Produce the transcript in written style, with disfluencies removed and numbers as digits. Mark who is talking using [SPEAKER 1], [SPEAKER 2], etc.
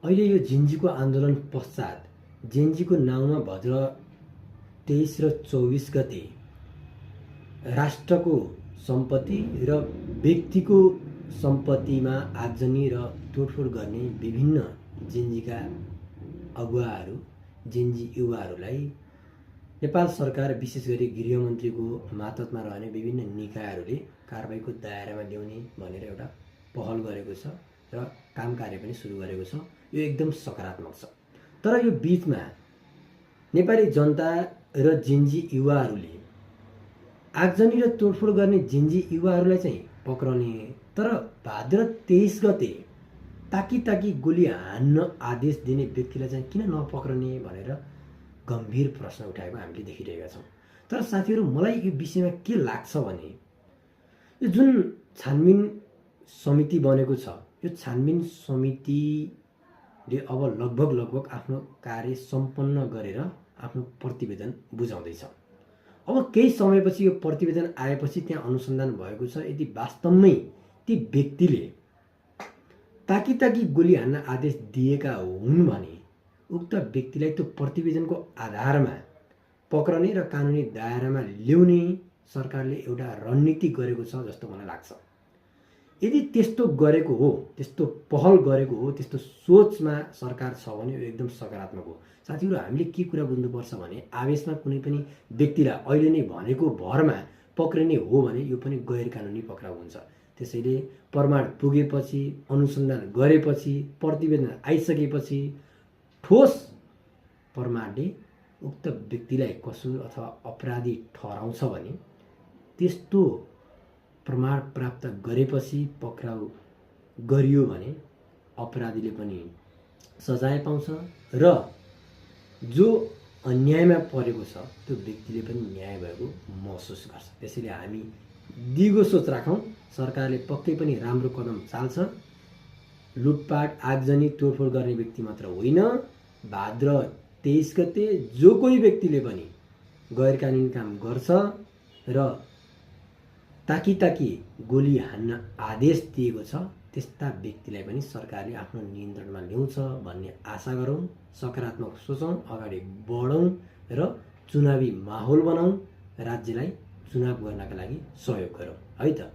[SPEAKER 1] अहिले यो जेनजीको आन्दोलन पश्चात जेनजीको नाउँमा भद्र 23 र 24 गते राष्ट्रको सम्पत्ति र व्यक्तिको सम्पत्तिमा आगजनी र तोडफोड गर्ने विभिन्न जेनजीका अगुवाहरू जेनजी युवाहरूलाई नेपाल सरकार विशेष गरी गृहमन्त्रीको मातहतमा रहने विभिन्न निकायहरूले कारबाहीको दायरामा ल्याउने भनेर एउटा पहल गरेको छ र काम कार्य पनि सुरु गरेको छ। यो एकदम सकारात्मक छ। तर यो बीचमा नेपाली जनता र जेनजी युवाहरूले आगजनी र तोडफोड गर्ने जेनजी युवाहरूलाई चाहिँ पक्राउने, तर भाद्र 23 गते ताकी गोली हान्न आदेश दिने व्यक्तिलाई चाहिँ किन नपक्राउने भनेर गम्भीर प्रश्न उठाएको हामीले देखिरहेका छौँ। तर साथीहरू, मलाई यो विषयमा के लाग्छ भने यो जुन छानबिन समिति बनेको छ, यो छानबिन समितिले अब लगभग आफ्नो कार्य सम्पन्न गरेर आफ्नो प्रतिवेदन बुझाउँदैछ। अब केही समयपछि यो प्रतिवेदन आएपछि त्यहाँ अनुसन्धान भएको छ, यदि वास्तवमै ती व्यक्तिले ताकी गोली हान्न आदेश दिएका हुन् भने उक्त व्यक्तिलाई त्यो प्रतिवेदनको आधारमा पक्राउने र कानुनी दायरामा ल्याउने सरकारले एउटा रणनीति गरेको छ जस्तो मलाई लाग्छ। यदि त्यस्तो गरेको हो, त्यस्तो पहल गरेको हो, त्यस्तो सोचमा सरकार छ भने यो एकदम सकारात्मक हो। साथीहरू, हामीले के कुरा बुझ्नुपर्छ भने आवेशमा कुनै पनि व्यक्तिलाई अहिले नै भनेको भरमा पक्रिने हो भने यो पनि गैर कानुनी पक्राउ हुन्छ। त्यसैले प्रमाण पुगेपछि, अनुसन्धान गरेपछि, प्रतिवेदन आइसकेपछि ठोस प्रमाणले उक्त व्यक्तिलाई कसुर अथवा अपराधी ठहराउँछ भने त्यस्तो प्रमाण प्राप्त गरेपछि पक्राउ गरियो भने अपराधीले पनि सजाय पाउँछ र जो अन्यायमा परेको छ त्यो व्यक्तिले पनि न्याय भएको महसुस गर्छ। त्यसैले हामी दिगो सोच राखौँ। सरकारले पक्कै पनि राम्रो कदम चाल्छ। लुटपाट, आगजनी, तोडफोड गर्ने व्यक्ति मात्र होइन, भाद्र 23 गते जो कोही व्यक्तिले पनि गैर कानुनी काम गर्छ र ताकी गोली हान्न आदेश दिएको छ त्यस्ता व्यक्तिलाई पनि सरकारले आफ्नो नियन्त्रणमा ल्याउँछ भन्ने आशा गरौँ। सकारात्मक सोचौँ, अगाडि बढौँ र चुनावी माहौल बनाऊँ, राज्यलाई चुनाव गर्नका लागि सहयोग गरौँ है त।